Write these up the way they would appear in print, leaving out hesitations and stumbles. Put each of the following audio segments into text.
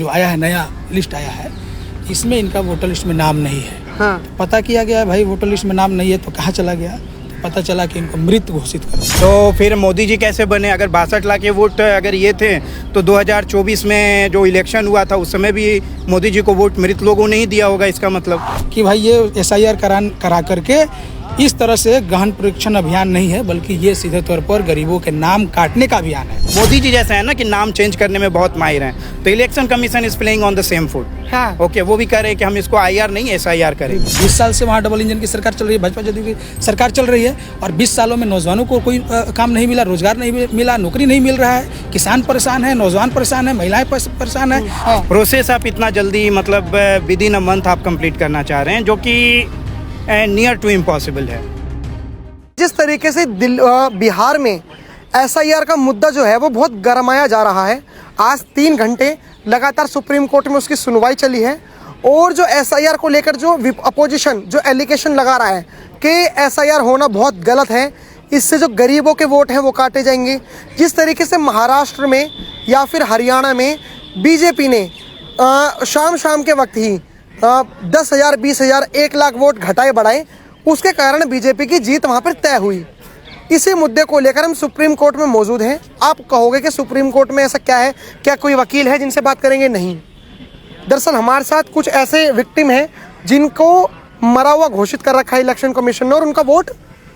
जो आया है नया लिस्ट आया है, इसमें इनका वोटर लिस्ट में नाम नहीं है। हाँ। पता किया गया है भाई वोटर लिस्ट में नाम नहीं है तो कहाँ चला गया, तो पता चला कि इनको मृत घोषित कर दिया। तो फिर मोदी जी कैसे बने? अगर 62 लाख के वोट अगर ये थे तो 2024 में जो इलेक्शन हुआ था उस समय भी मोदी जी को वोट मृत लोगों ने ही दिया होगा, इसका मतलब कि भाई ये SIR करा करके इस तरह से गहन परीक्षण अभियान नहीं है, बल्कि ये सीधे तौर पर गरीबों के नाम काटने का अभियान है। मोदी जी जैसा है ना कि नाम चेंज करने में बहुत माहिर हैं, तो election commission is playing on the same foot. हाँ। ओके, वो भी कह रहे हैं कि हम इसको IR नहीं SIR करें। 20 साल से वहाँ डबल इंजन की सरकार चल रही है, भाजपा जदयू की सरकार चल रही है, और 20 सालों में नौजवानों को कोई काम नहीं मिला, रोजगार नहीं मिला, नौकरी नहीं मिल रहा है, किसान परेशान है, नौजवान परेशान है, महिलाएं परेशान है। प्रोसेस आप इतना जल्दी मतलब विदिन अ मंथ आप कंप्लीट करना चाह रहे हैं, जो कि नियर टू इम्पॉसिबल है। जिस तरीके से बिहार में SIR का मुद्दा जो है वो बहुत गरमाया जा रहा है, आज 3 घंटे लगातार सुप्रीम कोर्ट में उसकी सुनवाई चली है, और जो SIR को लेकर जो अपोजिशन जो एलिगेशन लगा रहा है कि SIR होना बहुत गलत है, इससे जो गरीबों के वोट हैं वो काटे जाएंगे। जिस तरीके से महाराष्ट्र में या फिर हरियाणा में बीजेपी ने शाम के वक्त ही 10,000, 20,000, 1 लाख वोट घटाए बढ़ाए, उसके कारण बीजेपी की जीत वहाँ पर तय हुई। इसी मुद्दे को लेकर हम सुप्रीम कोर्ट में मौजूद हैं। आप कहोगे कि सुप्रीम कोर्ट में ऐसा क्या है, क्या कोई वकील है जिनसे बात करेंगे? नहीं, दरअसल हमारे साथ कुछ ऐसे विक्टिम हैं जिनको मरा हुआ घोषित कर रखा है इलेक्शन कमीशन ने, और उनका वोट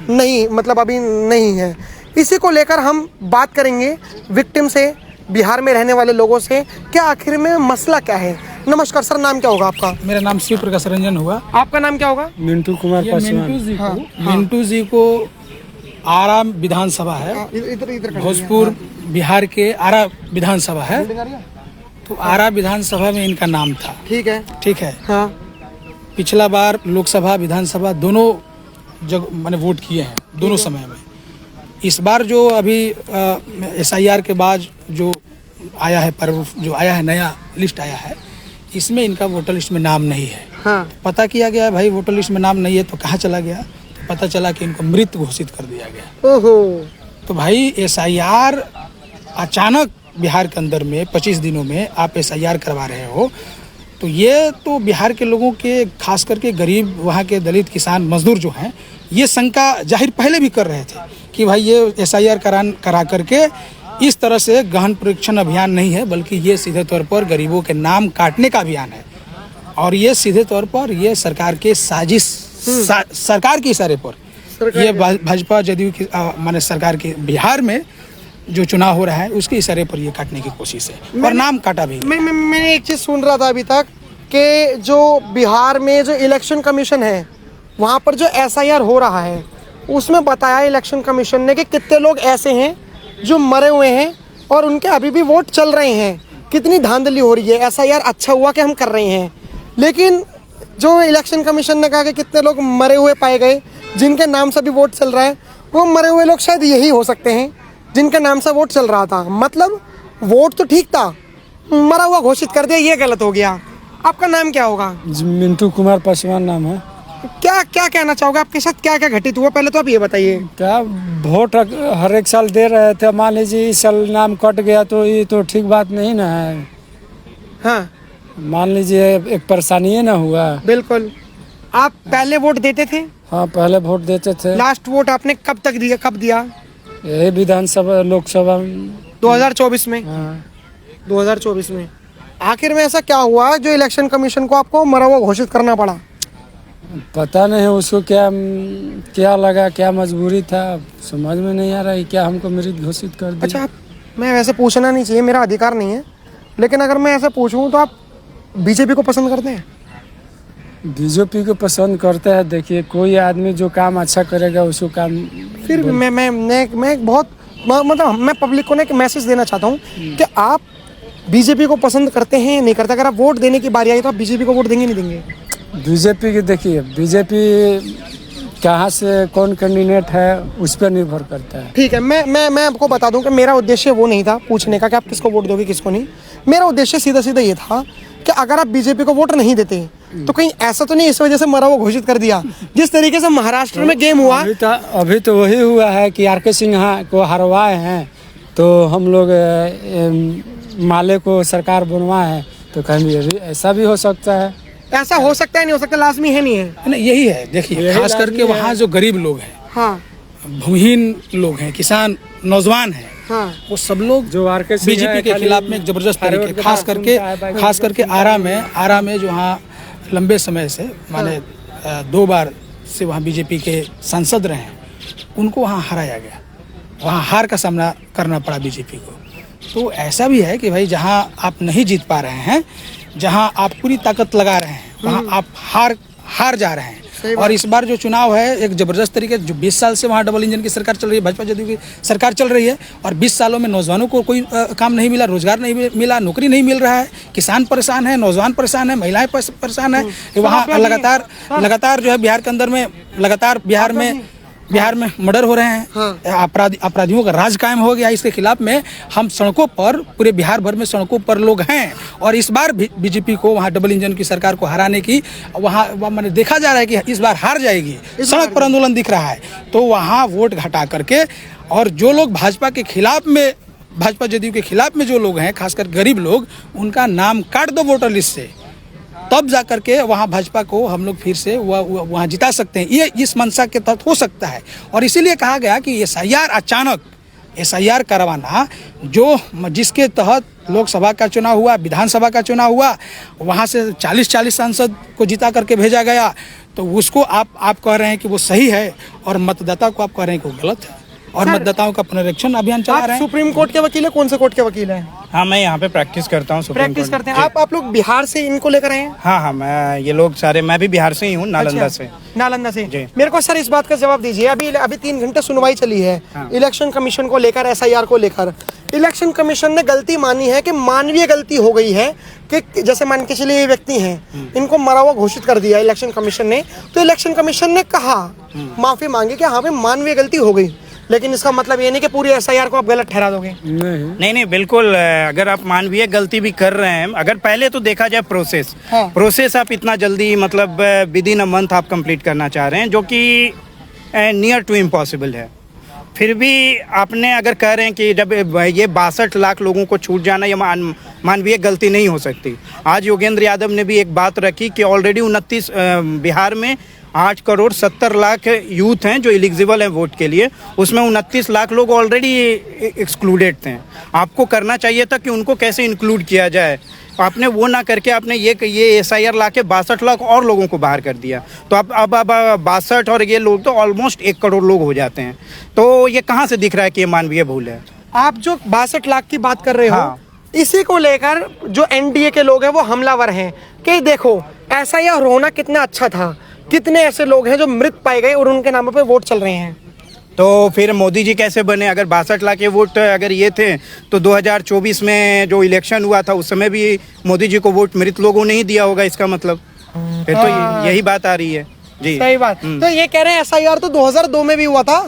नहीं मतलब अभी नहीं है। इसी को लेकर हम बात करेंगे विक्टिम से, बिहार में रहने वाले लोगों से, क्या आखिर में मसला क्या है। नमस्कार सर, नाम क्या होगा आपका? मेरा नाम शिव प्रकाश रंजन हुआ। आपका नाम क्या होगा? मिंटू कुमार पासवान। मिंटू जी को आरा विधानसभा है, इधर भोजपुर बिहार के आरा विधानसभा है, तो आरा विधानसभा में इनका नाम था। ठीक है। हाँ। पिछला बार लोकसभा विधानसभा दोनों जगह मैंने वोट किए हैं, दोनों समय में। इस बार जो अभी SIR के बाद जो आया है जो आया है नया लिस्ट आया है, इसमें इनका वोटर लिस्ट में नाम नहीं है। हाँ। पता किया गया है भाई वोटर लिस्ट में नाम नहीं है तो कहाँ चला गया, तो पता चला कि इनको मृत घोषित कर दिया गया। ओहो। तो भाई SIR अचानक बिहार के अंदर में 25 दिनों में आप SIR करवा रहे हो, तो ये तो बिहार के लोगों के, खास करके गरीब वहाँ के दलित किसान मजदूर जो हैं, ये शंका जाहिर पहले भी कर रहे थे कि भाई ये SIR करा करके इस तरह से गहन परीक्षण अभियान नहीं है, बल्कि ये सीधे तौर पर गरीबों के नाम काटने का अभियान है। और ये सीधे तौर पर ये सरकार के साजिश, सरकार के इशारे पर ये भाजपा जदयू की माने सरकार के बिहार में जो चुनाव हो रहा है उसके इशारे पर ये काटने की कोशिश है, और नाम काटा भी। मैं एक चीज़ सुन रहा था अभी तक कि जो बिहार में जो इलेक्शन कमीशन है वहाँ पर जो SIR हो रहा है, उसमें बताया इलेक्शन कमीशन ने कि कितने लोग ऐसे हैं जो मरे हुए हैं और उनके अभी भी वोट चल रहे हैं। कितनी धांधली हो रही है। SIR अच्छा हुआ कि हम कर रहे हैं, लेकिन जो इलेक्शन कमीशन ने कहा कि कितने लोग मरे हुए पाए गए जिनके नाम से भी वोट चल रहा है, वो मरे हुए लोग शायद यही हो सकते हैं जिनके नाम से वोट चल रहा था। मतलब वोट तो ठीक था, मरा हुआ घोषित कर दिया, ये गलत हो गया। आपका नाम क्या होगा? मिंटू कुमार पासवान नाम है। क्या क्या कहना चाहोगे, आपके साथ क्या क्या घटित हुआ, पहले तो आप ये बताइए। क्या वोट हर एक साल दे रहे थे, मान लीजिए इस साल नाम कट गया तो ये तो ठीक बात नहीं ना है। हाँ, मान लीजिए एक परेशानी ना हुआ। बिल्कुल। आप पहले वोट देते थे? हाँ, पहले वोट देते थे। लास्ट वोट आपने कब तक दिया, कब दिया? यही विधानसभा लोकसभा 2024 में। हाँ। 2024 में आखिर में ऐसा क्या हुआ जो इलेक्शन कमीशन को आपको मरा हुआ घोषित करना पड़ा? पता नहीं उसको क्या लगा, क्या मजबूरी था, समझ में नहीं आ रहा है। क्या हमको मृत घोषित कर दिया। अच्छा, मैं वैसे पूछना नहीं चाहिए, मेरा अधिकार नहीं है, लेकिन अगर मैं ऐसे पूछूं तो आप बीजेपी को पसंद करते हैं? बीजेपी को पसंद करते हैं। देखिए, कोई आदमी जो काम अच्छा करेगा उसको काम। फिर भी मैं बहुत मतलब मैं पब्लिक को ना एक मैसेज देना चाहता हूँ कि आप बीजेपी को पसंद करते हैं या नहीं करते। अगर आप वोट देने की बारी आई तो आप बीजेपी को वोट देंगे नहीं देंगे? बीजेपी की देखिए, बीजेपी कहाँ से कौन कैंडिडेट है उस पर निर्भर करता है। ठीक है, मैं आपको बता दूं कि मेरा उद्देश्य वो नहीं था पूछने का कि आप किसको वोट दोगे किसको नहीं। मेरा उद्देश्य सीधा सीधा ये था कि अगर आप बीजेपी को वोट नहीं देते तो कहीं ऐसा तो नहीं इस वजह से मरा हुआ घोषित कर दिया जिस तरीके से महाराष्ट्र में गेम हुआ। अभी तो वही हुआ है कि आर के सिन्हा को हरवाए हैं, तो हम लोग माले को सरकार बनवाए हैं, तो कभी ऐसा भी हो सकता है। ऐसा हो सकता है, नहीं हो सकता, लाजमी है नहीं है। नहीं, यही है, देखिए यही खास करके लाजमी है। वहाँ जो गरीब लोग हैं, हाँ भूमिहीन लोग हैं, किसान, नौजवान हैं, हाँ वो सब लोग जो आरके सिंह बीजेपी है, के खाली खिलाफ में एक जबरदस्त हाईवे तरीके, के खास पास करके घूमता है, बाइक खास करके आरा में जो वहाँ लंबे समय से माने 2 बार से वहाँ बीजेपी के सांसद रहे हैं, उनको वहाँ हराया गया, वहाँ हार का सामना करना पड़ा बीजेपी को। तो ऐसा भी है कि भाई जहाँ आप नहीं जीत पा रहे हैं, जहाँ आप पूरी ताकत लगा रहे हैं, वहाँ आप हार जा रहे हैं। और इस बार जो चुनाव है एक ज़बरदस्त तरीके, जो 20 साल से वहाँ डबल इंजन की सरकार चल रही है, भाजपा जदयू की सरकार चल रही है, और 20 सालों में नौजवानों को कोई काम नहीं मिला, रोजगार नहीं मिला, नौकरी नहीं मिल रहा है, किसान परेशान है, नौजवान परेशान है, महिलाएं परेशान है। वहाँ लगातार जो है बिहार के अंदर में लगातार बिहार में मर्डर हो रहे हैं, अपराधियों का राज कायम हो गया। इसके खिलाफ में हम सड़कों पर, पूरे बिहार भर में सड़कों पर लोग हैं, और इस बार बीजेपी को वहाँ डबल इंजन की सरकार को हराने की वहाँ मैंने देखा जा रहा है कि इस बार हार जाएगी, सड़क पर आंदोलन दिख रहा है। तो वहाँ वोट घटा करके, और जो लोग भाजपा के खिलाफ में, भाजपा जदयू के खिलाफ में जो लोग हैं, खासकर गरीब लोग, उनका नाम काट दो वोटर लिस्ट से, तब जा करके वहाँ भाजपा को हम लोग फिर से वहाँ जिता सकते हैं। ये इस मंशा के तहत हो सकता है, और इसीलिए कहा गया कि एसआईआर अचानक एसआईआर करवाना, जो जिसके तहत लोकसभा का चुनाव हुआ, विधानसभा का चुनाव हुआ, वहाँ से 40 सांसद को जिता करके भेजा गया, तो उसको आप कह रहे हैं कि वो सही है, और मतदाता को आप कह रहे हैं कि वो गलत है, और मतदाताओं का पुनरीक्षण अभियान चला रहे हैं। सुप्रीम कोर्ट के वकील है, कौन से कोर्ट के वकील हैं? हाँ, मैं यहाँ पे प्रैक्टिस करता हूँ, प्रैक्टिस करते हैं आप लोग बिहार से इनको लेकर आए हैं? हाँ, मैं ये लोग सारे, मैं भी बिहार से ही हूँ, नालंदा से। नालंदा से। जी। मेरे को सर इस बात का जवाब दीजिए, अभी 3 घंटे सुनवाई चली है इलेक्शन कमीशन को लेकर, एसआईआर को लेकर। इलेक्शन कमीशन ने गलती मानी है कि मानवीय गलती हो गई है, कि जैसे मान के चलिए ये व्यक्ति हैं, इनको मरा हुआ घोषित कर दिया इलेक्शन कमीशन ने, तो इलेक्शन कमीशन ने कहा, माफी मांगी कि हाँ भाई मानवीय गलती हो गई, लेकिन इसका मतलब ये नहीं कि पूरी एसआईआर को आप गलत ठहरा दोगे। नहीं, बिल्कुल। अगर आप मानवीय गलती भी कर रहे हैं, अगर पहले तो देखा जाए प्रोसेस आप इतना जल्दी, मतलब विद इन अ मंथ आप कंप्लीट करना चाह रहे हैं, जो कि नियर टू इम्पॉसिबल है। फिर भी आपने अगर कह रहे हैं कि जब ये 62 लाख लोगों को छूट जाना, ये मानवीय गलती नहीं हो सकती। आज योगेंद्र यादव ने भी एक बात रखी कि ऑलरेडी 29 बिहार में 8 करोड़ 70 लाख यूथ हैं जो एलिजिबल हैं वोट के लिए, उसमें 29 लाख लोग ऑलरेडी एक्सक्लूडेड थे। आपको करना चाहिए था कि उनको कैसे इंक्लूड किया जाए, आपने वो ना करके आपने ये एसआईआर ला के 62 लाख और लोगों को बाहर कर दिया। तो अब 62 और ये लोग तो ऑलमोस्ट 1 करोड़ लोग हो जाते हैं। तो ये कहाँ से दिख रहा है कि ये मानवीय भूल है? आप जो 62 लाख की बात कर रहे हो, हाँ। इसी को लेकर जो एनडीए के लोग हैं वो हमलावर हैं कि देखो एसआईआर होना कितना अच्छा था, कितने ऐसे लोग हैं जो मृत पाए गए और उनके नामों पे वोट चल रहे हैं। तो फिर मोदी जी कैसे बने? अगर 62 लाख के वोट अगर ये थे, तो 2024 में जो इलेक्शन हुआ था उस समय भी मोदी जी को वोट मृत लोगों ने ही दिया होगा, इसका मतलब फिर तो यही बात आ रही है। जी, सही बात। तो ये कह रहे हैं एसआईआर तो 2002 में भी हुआ था,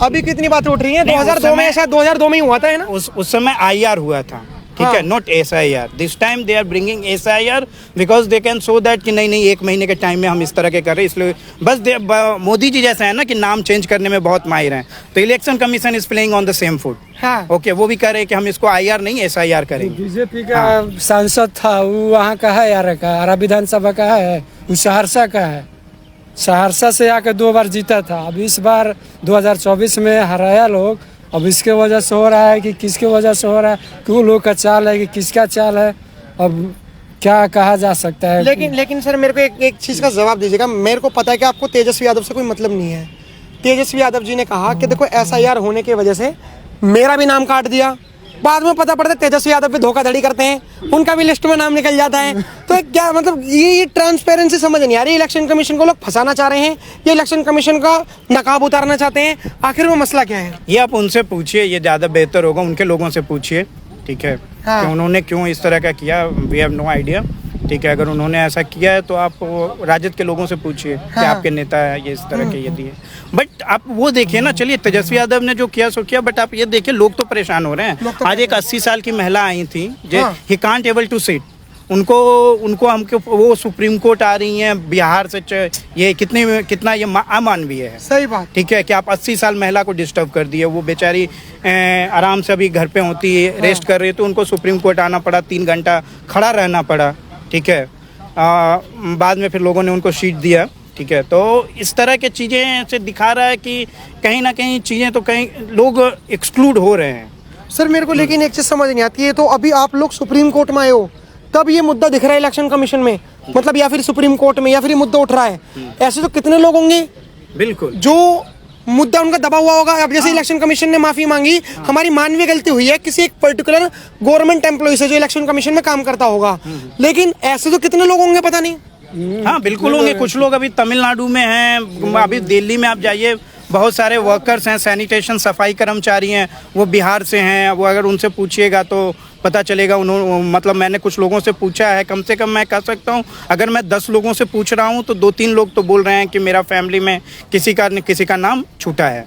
अभी कितनी बात उठ रही है? 2002 में, शायद 2002 में ही हुआ था, है ना? उस समय आईआर हुआ था, ठीक है, not SIR. This time they are bringing SIR because they can show that कि नहीं 1 महीने के टाइम में हम इस तरह के कर रहे हैं, इसलिए बस मोदी जी जैसा है ना कि नाम चेंज करने में बहुत माहिर हैं। तो election commission is playing on the same foot. हाँ। ओके, वो भी कह रहे हैं कि हम इसको आईआर नहीं एसआईआर करेंगे। बीजेपी का सांसद था, वो वहाँ का है, यार का आरा विधानसभा का है, वो सहरसा का है, सहरसा से आके 2 बार जीता था। अब इस बार 2024 में हराया लोग। अब इसके वजह से हो रहा है कि किसके वजह से हो रहा है, क्यों लोग का चाल है कि किसका चाल है, अब क्या कहा जा सकता है। लेकिन सर मेरे को एक चीज़ का जवाब दीजिएगा। मेरे को पता है कि आपको तेजस्वी यादव से कोई मतलब नहीं है। तेजस्वी यादव जी ने कहा कि देखो एसआईआर होने की वजह से मेरा भी नाम काट दिया, बाद में पता पड़ता है तेजस्वी यादव पे धोखाधड़ी करते हैं, उनका भी लिस्ट में नाम निकल जाता है। तो क्या मतलब ये ट्रांसपेरेंसी समझ नहीं आ रही। इलेक्शन कमीशन को लोग फंसाना चाह रहे हैं, ये इलेक्शन कमीशन का नकाब उतारना चाहते हैं, आखिर वो मसला क्या है? ये आप उनसे पूछिए, ये ज़्यादा बेहतर होगा, उनके लोगों से पूछिए, ठीक है। हाँ। कि उन्होंने क्यों इस तरह का किया, वी हैव नो आइडिया, ठीक है। अगर उन्होंने ऐसा किया है तो आप राजद के लोगों से पूछिए कि आपके नेता है ये इस तरह के ये दिए। बट आप वो देखिए ना, चलिए तेजस्वी यादव ने जो किया सो किया, बट आप ये देखिए लोग तो परेशान हो रहे हैं। आज एक 80 साल की महिला आई थी, he can't able to sit, उनको हमको वो सुप्रीम कोर्ट आ रही हैं बिहार से, ये कितना ये अमानवीय है। सही बात। ठीक है कि आप 80 साल महिला को डिस्टर्ब कर दिए, वो बेचारी आराम से अभी घर पे होती है, रेस्ट कर रही है, तो उनको सुप्रीम कोर्ट आना पड़ा, 3 घंटा खड़ा रहना पड़ा। ठीक है, बाद में फिर लोगों ने उनको सीट दिया। ठीक है, तो इस तरह के चीज़ें से दिखा रहा है कि कहीं ना कहीं चीज़ें तो कहीं लोग एक्सक्लूड हो रहे हैं। सर मेरे को लेकिन एक चीज समझ नहीं आती है, तो अभी आप लोग सुप्रीम कोर्ट में आए हो, तब ये मुद्दा दिख रहा है इलेक्शन कमीशन में, मतलब या फिर सुप्रीम कोर्ट में, या फिर ये मुद्दा उठ रहा है। ऐसे तो कितने लोग होंगे बिल्कुल जो मुद्दा उनका दबा हुआ होगा। अब जैसे इलेक्शन कमीशन ने माफी मांगी, हमारी मानवीय गलती हुई है किसी एक पर्टिकुलर गवर्नमेंट एम्प्लॉय से जो इलेक्शन कमीशन में काम करता होगा, लेकिन ऐसे तो कितने लोग होंगे पता नहीं। हाँ बिल्कुल होंगे। कुछ लोग अभी तमिलनाडु में हैं, अभी दिल्ली में आप जाइए, बहुत सारे वर्कर्स हैं, सैनिटेशन सफाई कर्मचारी हैं, वो बिहार से हैं। वो अगर उनसे पूछिएगा तो पता चलेगा। उन्होंने मतलब मैंने कुछ लोगों से पूछा है, कम से कम मैं कह सकता हूँ अगर मैं 10 लोगों से पूछ रहा हूँ तो 2-3 लोग तो बोल रहे हैं कि मेरा फैमिली में किसी का नाम छूटा है।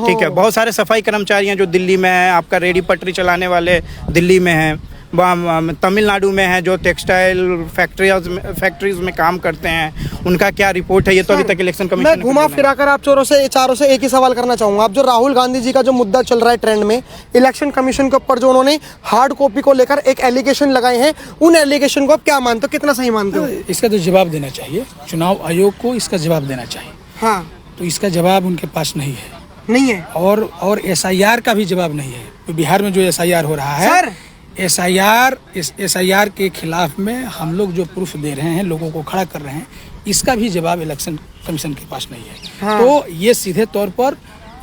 ठीक है, बहुत सारे सफाई कर्मचारी हैं जो दिल्ली में हैं, आपका रेडी पटरी चलाने वाले दिल्ली में हैं, तमिलनाडु में है जो टेक्सटाइल फैक्ट्रीज में काम करते हैं, उनका क्या रिपोर्ट है ये तो अभी तक इलेक्शन कमीशन। मैं घुमा फिराकर आप चारों से एक ही सवाल करना चाहूंगा। आप जो राहुल गांधी जी का जो मुद्दा चल रहा है ट्रेंड में, इलेक्शन कमीशन के ऊपर जो उन्होंने हार्ड कॉपी को लेकर एक एलिगेशन लगाए हैं, उन एलिगेशन को आप क्या मानते हो, कितना सही मानते हो? इसका तो जवाब देना चाहिए, चुनाव आयोग को इसका जवाब देना चाहिए। हाँ, तो इसका जवाब उनके पास नहीं है, नहीं है। और SIR का भी जवाब नहीं है। तो बिहार में जो SIR हो रहा है सर, SIR के खिलाफ में हम लोग जो प्रूफ दे रहे हैं, लोगों को खड़ा कर रहे हैं, इसका भी जवाब इलेक्शन कमीशन के पास नहीं है। हाँ। तो ये सीधे तौर पर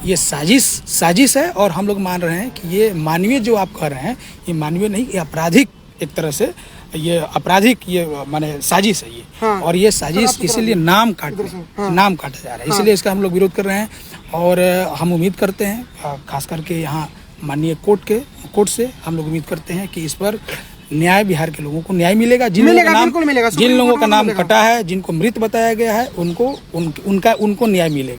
ये साजिश है, और हम लोग मान रहे हैं कि ये मानवीय जो आप कह रहे हैं, ये मानवीय नहीं, ये आपराधिक, एक तरह से ये आपराधिक, ये माने साजिश है ये। हाँ। और ये साजिश इसीलिए नाम काटा जा रहा है, इसलिए इसका हम लोग विरोध कर रहे हैं। और हम उम्मीद करते हैं खास करके यहाँ माननीय कोर्ट से हम लोग उम्मीद करते हैं कि इस पर न्याय, बिहार के लोगों को न्याय मिलेगा। जिन लोगों का नाम कटा है, जिनको मृत बताया गया है, उनको न्याय मिलेगा।